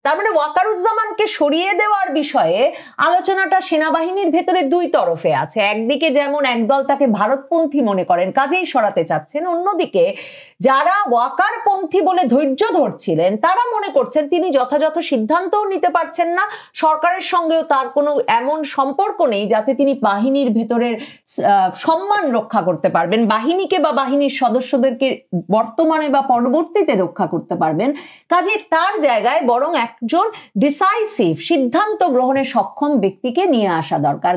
তার মানে ওয়াকারুজ্জামানকে সরিয়ে দেওয়ার বিষয়ে আলোচনাটা সেনাবাহিনীর ভেতরে দুই তরফে আছে। একদিকে যেমন একদল তাকে ভারতপন্থী মনে করেন, কাজেই সরাতে চাচ্ছেন, অন্যদিকে যারা ওয়াকারপন্থী বলে ধৈর্য ধরছিলেন তারা মনে করছেন তিনি যথাযথ সিদ্ধান্তও নিতে পারছেন না, সরকারের সঙ্গেও তার কোনো এমন সম্পর্ক নেই যাতে তিনি বাহিনীর ভেতরের সম্মান রক্ষা করতে পারবেন, বাহিনীকে বা বাহিনীর সদস্যদেরকে বর্তমানে বা পরবর্তীতে রক্ষা করতে পারবেন। কাজে তার জায়গায় বরং একজন ডিসাইসিভ সিদ্ধান্ত গ্রহণে সক্ষম ব্যক্তিকে নিয়ে আসা দরকার।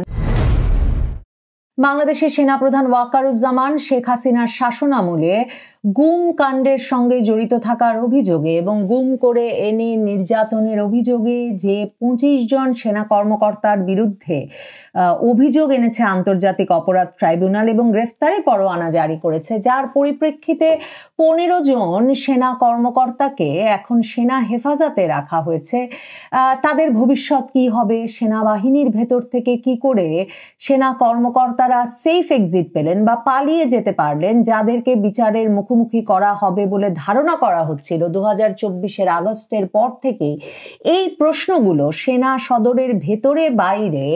বাংলাদেশের সেনাপ্রধান ওয়াকারুজ্জামান শেখ হাসিনার শাসনামলে গুম কাণ্ডের সঙ্গে জড়িত থাকার অভিযোগে এবং গুম করে এনে নির্যাতনের অভিযোগে যে 25 জন সেনা কর্মকর্তার বিরুদ্ধে অভিযোগ এনেছে আন্তর্জাতিক অপরাধ ট্রাইব্যুনাল এবং গ্রেফতারি পরোয়ানা জারি করেছে, যার পরিপ্রেক্ষিতে 15 জন সেনা কর্মকর্তাকে এখন সেনা হেফাজতে রাখা হয়েছে। তাদের ভবিষ্যৎ কি হবে, সেনাবাহিনীর ভেতর থেকে কি করে সেনা কর্মকর্তারা সেফ এক্সিট পেলেন বা পালিয়ে যেতে পারলেন, যাদেরকে বিচারের মুখোমুখি করা হবে বলে ধারণা করা হচ্ছিল 2024 আগস্টের পর থেকেই, এই প্রশ্নগুলো সেনা সদরের ভেতরে বাইরে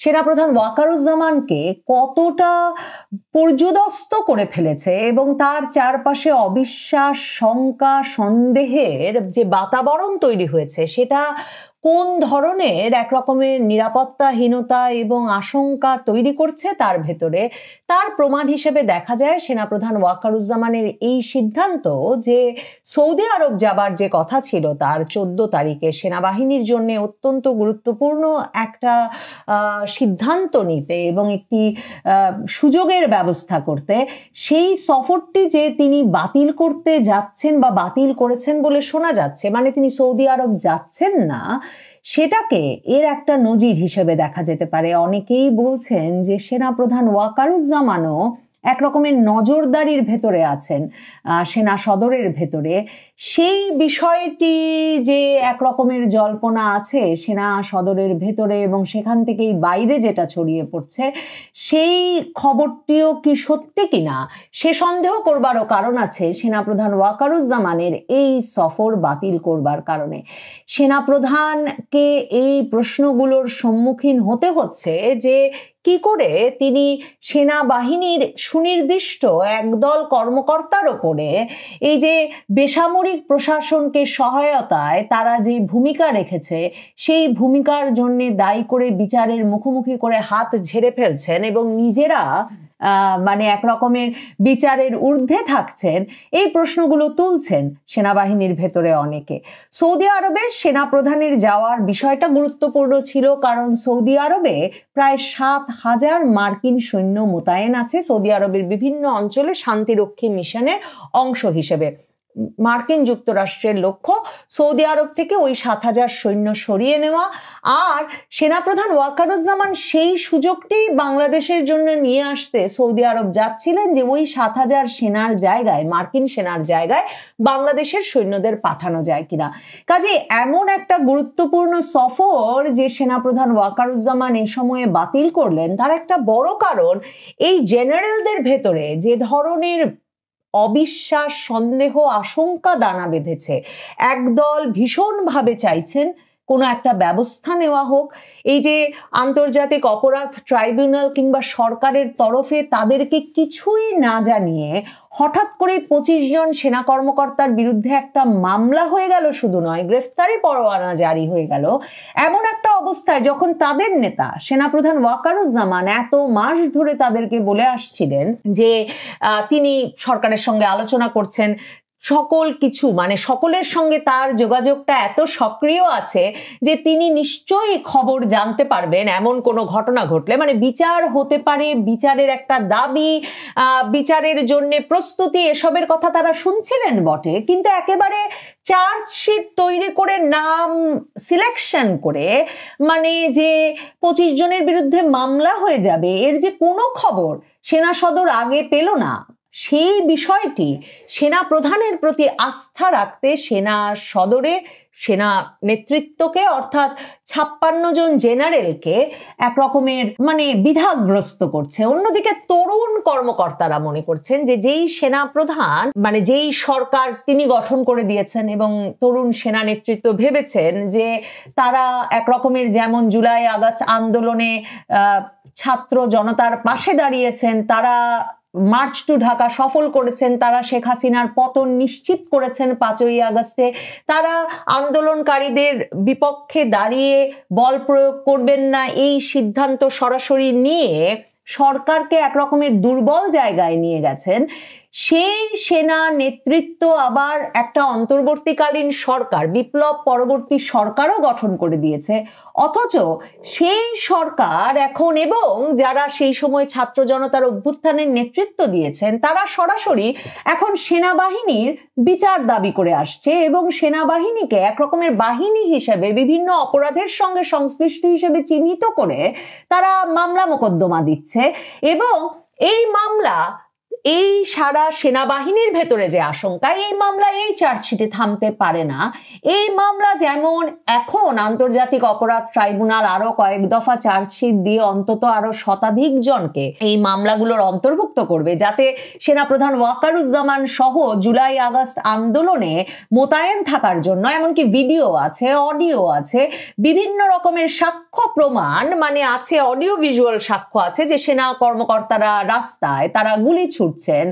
সেনাপ্রধান ওয়াকারুজ্জামানকে কতটা পর্যুদস্ত করে ফেলেছে এবং তার চারপাশে অবিশ্বাস, শঙ্কা, সন্দেহের যে বাতাবরণ তৈরি হয়েছে সেটা কোন ধরনের এক রকমের নিরাপত্তাহীনতা এবং আশঙ্কা তৈরি করছে তার ভেতরে, তার প্রমাণ হিসেবে দেখা যায় সেনাপ্রধান ওয়াকারুজ্জামানের এই সিদ্ধান্ত যে সৌদি আরব যাবার যে কথা ছিল তার 14 তারিখে সেনাবাহিনীর জন্য অত্যন্ত গুরুত্বপূর্ণ একটা সিদ্ধান্ত নিতে এবং একটি সুযোগের ব্যবস্থা করতে, সেই সফরটি যে তিনি বাতিল করতে যাচ্ছেন বা বাতিল করেছেন বলে শোনা যাচ্ছে, মানে তিনি সৌদি আরব যাচ্ছেন না, সেটাকে এর একটা নজির হিসেবে দেখা যেতে পারে। অনেকেই বলছেন যে সেনাপ্রধান ওয়াকারুজ্জামানও এক রকমের নজরদারির ভেতরে আছেন সেনা সদরের ভেতরে। সেই বিষয়টি যে এক রকমের জল্পনা আছে সেনা সদরের ভেতরে এবং সেখান থেকেই বাইরে যেটা ছড়িয়ে পড়ছে, সেই খবরটিও কি সত্যি কিনা সে সন্দেহ করবারও কারণ আছে সেনাপ্রধান ওয়াকারুজ্জামানের এই সফর বাতিল করবার কারণে। সেনাপ্রধানকে এই প্রশ্নগুলোর সম্মুখীন হতে হচ্ছে যে কি করে তিনি সেনাবাহিনীর সুনির্দিষ্ট একদল কর্মকর্তার ওপরে এই যে বেসামরিক প্রশাসনকে সহায়তায় তারা যে ভূমিকা রেখেছে সেই ভূমিকার জন্য দায়ী করে বিচারের মুখোমুখি করে হাত ঝেড়ে ফেলছেন এবং নিজেরা মানে এক রকমের বিচারের ঊর্ধ্বে থাকছেন, এই প্রশ্নগুলো তুলছেন সেনাবাহিনীর ভেতরে অনেকে। সৌদি আরবে সেনাপ্রধানের যাওয়ার বিষয়টা গুরুত্বপূর্ণ ছিল, কারণ সৌদি আরবে প্রায় 7,000 মার্কিন সৈন্য মোতায়েন আছে সৌদি আরবের বিভিন্ন অঞ্চলে শান্তিরক্ষী মিশনের অংশ হিসেবে। মার্কিন যুক্তরাষ্ট্রের লক্ষ্য সৌদি আরব থেকে ওই 7,000 সৈন্য সরিয়ে নেওয়া, আর সেনাপ্রধান ওয়াকারুজ্জামান সেই সুযোগটি বাংলাদেশের জন্য নিয়ে আসতে সৌদি আরব যাচ্ছিলেন যে ওই 7,000 সেনার জায়গায়, মার্কিন সেনার জায়গায় বাংলাদেশের সৈন্যদের পাঠানো যায় কিনা। কাজে এমন একটা গুরুত্বপূর্ণ সফর যে সেনাপ্রধান ওয়াকারুজ্জামান এ সময়ে বাতিল করলেন, তার একটা বড় কারণ এই জেনারেলদের ভেতরে যে ধরনের অবিশ্বাস, সন্দেহ, আশঙ্কা দানা বেঁধেছে। একদল ভীষণভাবে চাইছেন কোনো একটা ব্যবস্থা নেওয়া হোক, এই যে আন্তর্জাতিক অপরাধ ট্রাইব্যুনাল কিংবা সরকারের তরফে তাদেরকে কিছুই না জানিয়ে হঠাৎ করে 25 জন সেনা কর্মকর্তার বিরুদ্ধে একটা মামলা হয়ে গেল, শুধু নয় গ্রেফতারি পরোয়ানা জারি হয়ে গেল। এমন একটা অবস্থায় যখন তাদের নেতা সেনাপ্রধান ওয়াকারুজ্জামান এত মাস ধরে তাদেরকে বলে আসছিলেন যে তিনি সরকারের সঙ্গে আলোচনা করছেন, সকল কিছু মানে সকলের সঙ্গে তার যোগাযোগটা এত সক্রিয় আছে যে তিনি নিশ্চয়ই খবর জানতে পারবেন এমন কোনো ঘটনা ঘটলে, মানে বিচার হতে পারে, বিচারের একটা দাবি, বিচারের জন্য প্রস্তুতি, এসবের কথা তারা শুনছিলেন বটে, কিন্তু একেবারে চার্জশিট তৈরি করে নাম সিলেকশন করে মানে যে 25 জনের বিরুদ্ধে মামলা হয়ে যাবে এর যে কোনো খবর সেনা সদর আগে পেল না। সেই বিষয়টি সেনা প্রধানের প্রতি আস্থা রাখতে সেনা সদরে সেনা নেতৃত্বকে অর্থাৎ 56 জন জেনারেলকে এক রকমের মানে দ্বিধাগ্রস্ত করছে। অন্যদিকে তরুণ কর্মকর্তারা মনে করছেন যে যেই সেনা প্রধান মানে যেই সরকার তিনি গঠন করে দিয়েছেন এবং তরুণ সেনা নেতৃত্ব ভেবেছেন যে তারা এক রকমের যেমন জুলাই আগস্ট আন্দোলনে ছাত্র জনতার পাশে দাঁড়িয়েছেন, তারা মার্চ টু ঢাকা সফল করেছেন, তারা শেখ হাসিনার পতন নিশ্চিত করেছেন 5ই আগস্টে, তারা আন্দোলনকারীদের বিপক্ষে দাঁড়িয়ে বল প্রয়োগ করবেন না এই সিদ্ধান্ত সরাসরি নিয়ে সরকারকে এক রকমের দুর্বল জায়গায় নিয়ে গেছেন। সেই সেনা নেতৃত্ব আবার একটা অন্তর্বর্তীকালীন সরকার, বিপ্লব পরবর্তী সরকারও গঠন করে দিয়েছে, অথচ সেই সরকার এখন এবং যারা সেই সময় ছাত্র জনতার অভ্যুত্থানের নেতৃত্ব দিয়েছেন তারা সরাসরি এখন সেনাবাহিনীর বিচার দাবি করে আসছে এবং সেনাবাহিনীকে এক রকমের বাহিনী হিসেবে বিভিন্ন অপরাধের সঙ্গে সংশ্লিষ্ট হিসেবে চিহ্নিত করে তারা মামলা মোকদ্দমা দিচ্ছে। এবং এই মামলা, এই সারা সেনাবাহিনীর ভেতরে যে আশঙ্কা, এই মামলা এই চার্জশিটে থামতে পারে না। এই মামলা যেমন এখন আন্তর্জাতিক অপরাধ ট্রাইব্যুনাল আরো কয়েক দফা চার্জশিট দিয়ে অন্তত আরো শতাধিক জনকে এই মামলাগুলোর অন্তর্ভুক্ত করবে, যাতে সেনাপ্রধান ওয়াকারুজ্জামান সহ জুলাই আগস্ট আন্দোলনে মোতায়েন থাকার জন্য এমনকি ভিডিও আছে, অডিও আছে, বিভিন্ন রকমের সাক্ষ্য প্রমাণ মানে আছে, অডিও ভিজুয়াল সাক্ষ্য আছে যে সেনা কর্মকর্তারা রাস্তায় তারা গুলি ছুটছেন,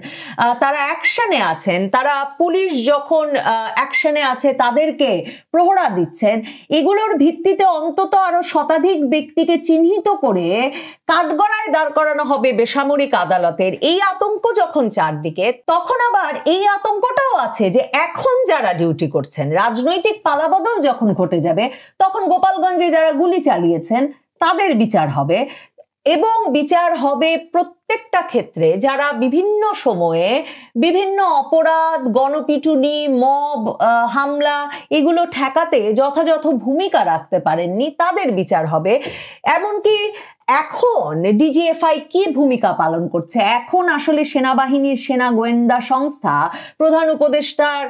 তারা অ্যাকশনে আছেন, তারা পুলিশ যখন অ্যাকশনে আছে তাদেরকে প্রহরা দিচ্ছেন। এগুলোর ভিত্তিতে অন্তত আরো শতাধিক ব্যক্তিকে চিহ্নিত করে কাঠগড়ায় দাঁড় করানো হবে বেসামরিক আদালতের। এই আতঙ্ক যখন চারদিকে, তখন আবার এই আতঙ্কটাও আছে যে এখন যারা ডিউটি করছেন, রাজনৈতিক পালাবদল যখন ঘটে যাবে তখন গোপালগঞ্জে যারা গুলি চালিয়েছেন তাদের বিচার হবে এবং বিচার হবে প্রত্যেকটা ক্ষেত্রে যারা বিভিন্ন সময়ে বিভিন্ন অপরাধ, গণপিটুনি, মব হামলা এগুলো ঠেকাতে যথাযথ ভূমিকা রাখতে পারেননি তাদের বিচার হবে। এমনকি এখন ডিজিএফআই কি ভূমিকা পালন করছে, এখন আসলে সেনাবাহিনীর সেনা গোয়েন্দা সংস্থা প্রধান উপদেষ্টার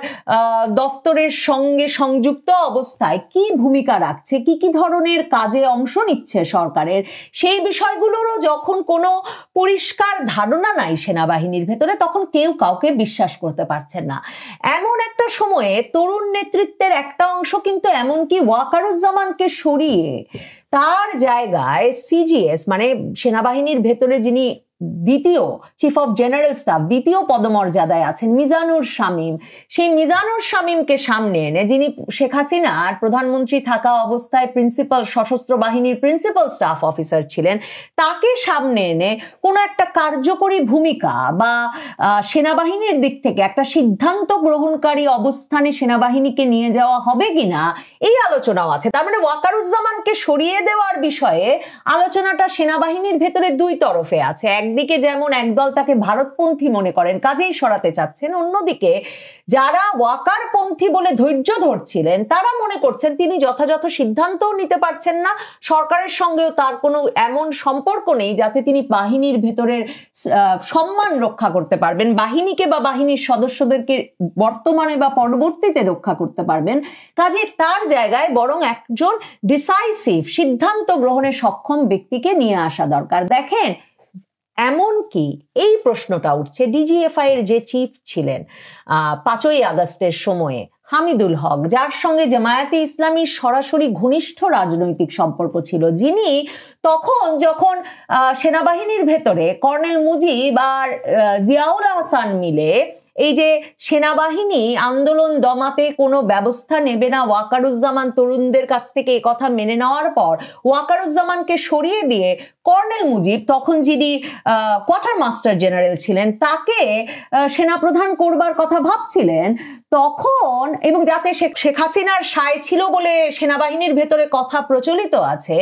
দপ্তরের সঙ্গে সংযুক্ত অবস্থায় কি ভূমিকা রাখছে, কি কি ধরনের কাজে অংশ নিচ্ছে সরকারের, সেই বিষয়গুলোরও যখন কোনো পরিষ্কার ধারণা নাই সেনাবাহিনীর ভেতরে, তখন কেউ কাউকে বিশ্বাস করতে পারছেন না। এমন একটা সময়ে তরুণ নেতৃত্বের একটা অংশ কিন্তু এমনকি ওয়াকারুজ্জামানকে সরিয়ে তার জায়গায় সিজিএস মানে সেনাবাহিনীর ভেতরে যিনি দ্বিতীয় চিফ অফ জেনারেল স্টাফ, দ্বিতীয় পদমর্যাদায় আছেন মিজানুর শামীম, সেই মিজানুর শামীমকে সামনে এনে, যিনি শেখ হাসিনার প্রধানমন্ত্রী থাকা অবস্থায় প্রিন্সিপাল সশস্ত্র বাহিনীর প্রিন্সিপাল স্টাফ অফিসার ছিলেন, তাকে সামনে এনে কোনো একটা কার্যকরী ভূমিকা বা সেনাবাহিনীর দিক থেকে একটা সিদ্ধান্ত গ্রহণকারী অবস্থানে সেনাবাহিনীকে নিয়ে যাওয়া হবে কিনা এই আলোচনাও আছে। তার মানে ওয়াকারুজ্জামানকে সরিয়ে দেওয়ার বিষয়ে আলোচনাটা সেনাবাহিনীর ভেতরে দুই তরফে আছে। একদিকে যেমন একদল তাকে ভারতপন্থী মনে করেন, কাজেই সরাতে চাচ্ছেন, অন্যদিকে যারা ওয়াকারপন্থী বলে ধৈর্য ধরছিলেন তারা মনে করছেন তিনি যথাযথ সিদ্ধান্তও নিতে পারছেন না, সরকারের সঙ্গেও তার কোনো এমন সম্পর্ক নেই যাতে তিনি বাহিনীর ভেতরের সম্মান রক্ষা করতে পারবেন, বাহিনীকে বা বাহিনীর সদস্যদেরকে বর্তমানে বা পরবর্তীতে রক্ষা করতে পারবেন। কাজে তার জায়গায় বরং একজন ডিসাইসিভ সিদ্ধান্ত গ্রহণে সক্ষম ব্যক্তিকে নিয়ে আসা দরকার। দেখেন, এমনকি এই প্রশ্নটা উঠছে ডিজিএফআই এর যে চিফ ছিলেন 5ই আগস্টের সময়ে হামিদুল হক, যার সঙ্গে জামায়াতে ইসলামীর সরাসরি ঘনিষ্ঠ রাজনৈতিক সম্পর্ক ছিল, যিনি তখন যখন সেনাবাহিনীর ভেতরে কর্নেল মুজিব আর জিয়াউল আহসান মিলে এই যে সেনাবাহিনী আন্দোলন দমাতে কোনো ব্যবস্থা নেবে না, ওয়াকারুজ্জামান তরুণদের কাছ থেকে কথা মেনে নেওয়ার পর ওয়াকারুজ্জামানকে সরিয়ে দিয়ে কর্নেল মুজিব, তখন যিনি কোয়ার্টার মাস্টার জেনারেল ছিলেন, তাকে সেনাপ্রধান করবার কথা ভাবছিলেন তখন, এবং যাতে শেখ হাসিনার সায় ছিল বলে সেনাবাহিনীর ভেতরে কথা প্রচলিত আছে,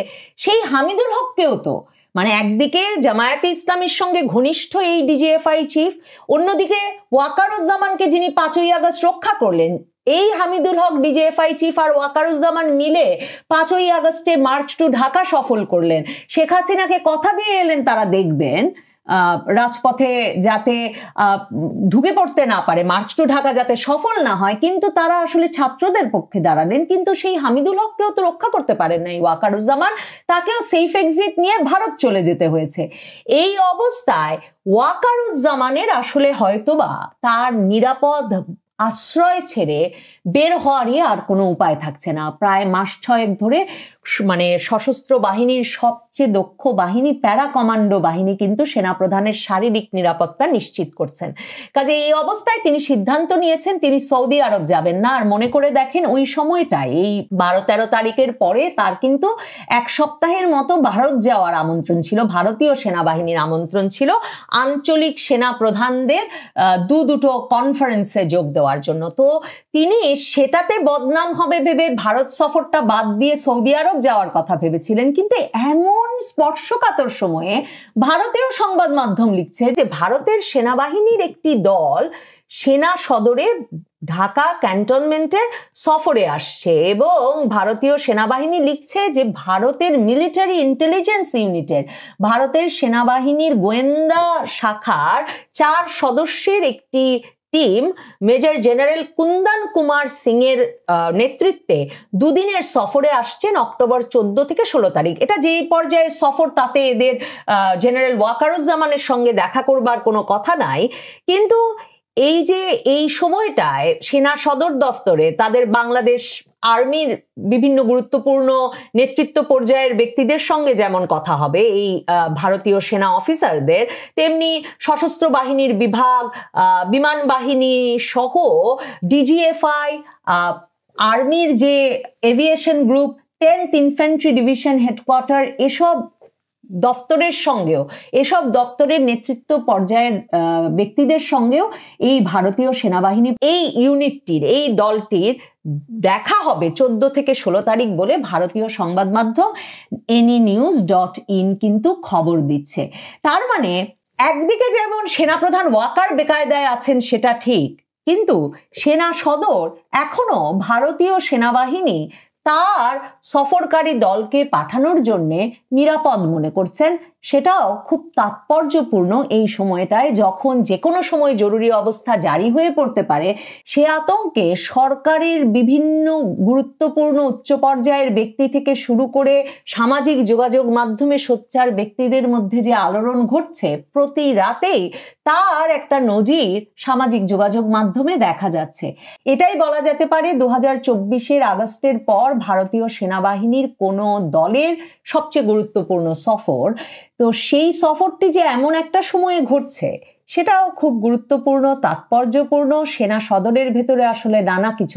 সেই হামিদুল হককেও তো মানে একদিকে জামায়াতে ইসলামীর সঙ্গে ঘনিষ্ঠ এই ডিজিএফআই চিফ, অন্যদিকে ওয়াকারুজ্জামানকে যিনি 5ই আগস্ট রক্ষা করলেন, এই হামিদুল হক ডিজিএফআই চিফ আর ওয়াকারুজ্জামান মিলে 5ই আগস্টে মার্চ টু ঢাকা সফল করলেন। শেখ হাসিনাকে কথা দিয়ে এলেন তারা দেখবেন রাজপথে যাতে ঢুকে পড়তে না পারে, মার্চ টু ঢাকা যাতে সফল না হয়, কিন্তু তারা আসলে ছাত্রদের পক্ষে দাঁড়ালেন। কিন্তু সেই হামিদুল হককেও তো রক্ষা করতে পারেন নাই ওয়াকারুজ্জামান, তাকেও সেফ এক্সিট নিয়ে ভারত চলে যেতে হয়েছে। এই অবস্থায় ওয়াকারুজ্জামানের আসলে হয়তোবা তার নিরাপদ আশ্রয় ছেড়ে বের হওয়ারই আর কোনো উপায় থাকছে না। প্রায় মাস 6 ধরে মানে সশস্ত্র বাহিনীর সবচেয়ে দক্ষ বাহিনী প্যারা কমান্ডো বাহিনী কিন্তু সেনাপ্রধানের শারীরিক নিরাপত্তা নিশ্চিত করছেন। কাজে এই অবস্থায় তিনি সিদ্ধান্ত নিয়েছেন তিনি সৌদি আরব যাবেন না। আর মনে করে দেখেন ওই সময়টায় এই 12-13 তারিখের পরে তার কিন্তু 1 সপ্তাহের মতো ভারত যাওয়ার আমন্ত্রণ ছিল, ভারতীয় সেনাবাহিনীর আমন্ত্রণ ছিল আঞ্চলিক সেনা প্রধানদের দুটো কনফারেন্সে যোগ দেওয়ার জন্য। তো তিনি সেটাতে বদনাম হবে ভেবে ভারত সফরটা বাদ দিয়ে সৌদি আরব যাওয়ার কথা ভেবেছিলেন। কিন্তু এমন স্পর্শকাতর সময়ে ভারতীয় সংবাদ মাধ্যম লিখছে যে ভারতের সেনাবাহিনীর একটি দল সেনা সদরে ঢাকা ক্যান্টনমেন্টে সফরে আসছে এবং ভারতীয় সেনাবাহিনী লিখছে যে ভারতের মিলিটারি ইন্টেলিজেন্স ইউনিটের, ভারতের সেনাবাহিনীর গোয়েন্দা শাখার 4 সদস্যের একটি team major general Kundan Kumar Singh এর নেতৃত্বে 2 দিনের সফরে আসছেন অক্টোবর 14 থেকে 16 তারিখ। এটা যেই পর্যায়ের সফর তাতে এদের জেনারেল ওয়াকারুজ্জামানের সঙ্গে দেখা করবার কোনো কথা নাই। কিন্তু এই যে এই সময়টায় সেনা সদর দফতরে তাদের বাংলাদেশ আর্মির বিভিন্ন গুরুত্বপূর্ণ নেতৃত্ব পর্যায়ের ব্যক্তিদের সঙ্গে যেমন কথা হবে এই ভারতীয় সেনা অফিসারদের, তেমনি সশস্ত্র বাহিনীর বিভাগ, বিমান বাহিনী সহ ডিজিএফআই, আর্মির যে aviation group, 10th infantry division headquarter, এসব দপ্তরের সঙ্গেও, এসব দপ্তরের নেতৃত্ব পর্যায়ের ব্যক্তিদের সঙ্গেও এই ভারতীয় সেনাবাহিনী এই ইউনিটটির, এই দলটির দেখা হবে 14 থেকে 16 তারিখ বলে ভারতীয় সংবাদ মাধ্যম anynews.in কিন্তু খবর দিচ্ছে। তার মানে একদিকে যেমন সেনাপ্রধান ওয়াকার বেকায়দায় আছেন সেটা ঠিক, কিন্তু সেনা সদর এখনো ভারতীয় সেনাবাহিনী তার সফরকারী দলকে পাঠানোর জন্য নিরাপদ মনে করছেন। সেটাও খুব তাৎপর্যপূর্ণ এই সময়টায়, যখন যে কোনো সময় জরুরি অবস্থা জারি হয়ে পড়তে পারে। সে আতঙ্কে সরকারের বিভিন্ন গুরুত্বপূর্ণ উচ্চ পর্যায়ের ব্যক্তি থেকে শুরু করে সামাজিক যোগাযোগ মাধ্যমে সোচ্চার ব্যক্তিদের মধ্যে যে আলোড়ন ঘটছে প্রতি রাতেই, তার একটা নজির সামাজিক যোগাযোগ মাধ্যমে দেখা যাচ্ছে। এটাই বলা যেতে পারে 2024 আগস্টের পর ভারতীয় সেনাবাহিনীর কোনো দলের সবচেয়ে গুরুত্বপূর্ণ সফর। তো সেই সফরটি যে এমন একটা সময়ে ঘটছে সেটাও খুব গুরুত্বপূর্ণ, তাৎপর্যপূর্ণ। সেনা সদরের ভেতরে আসলে নানা কিছু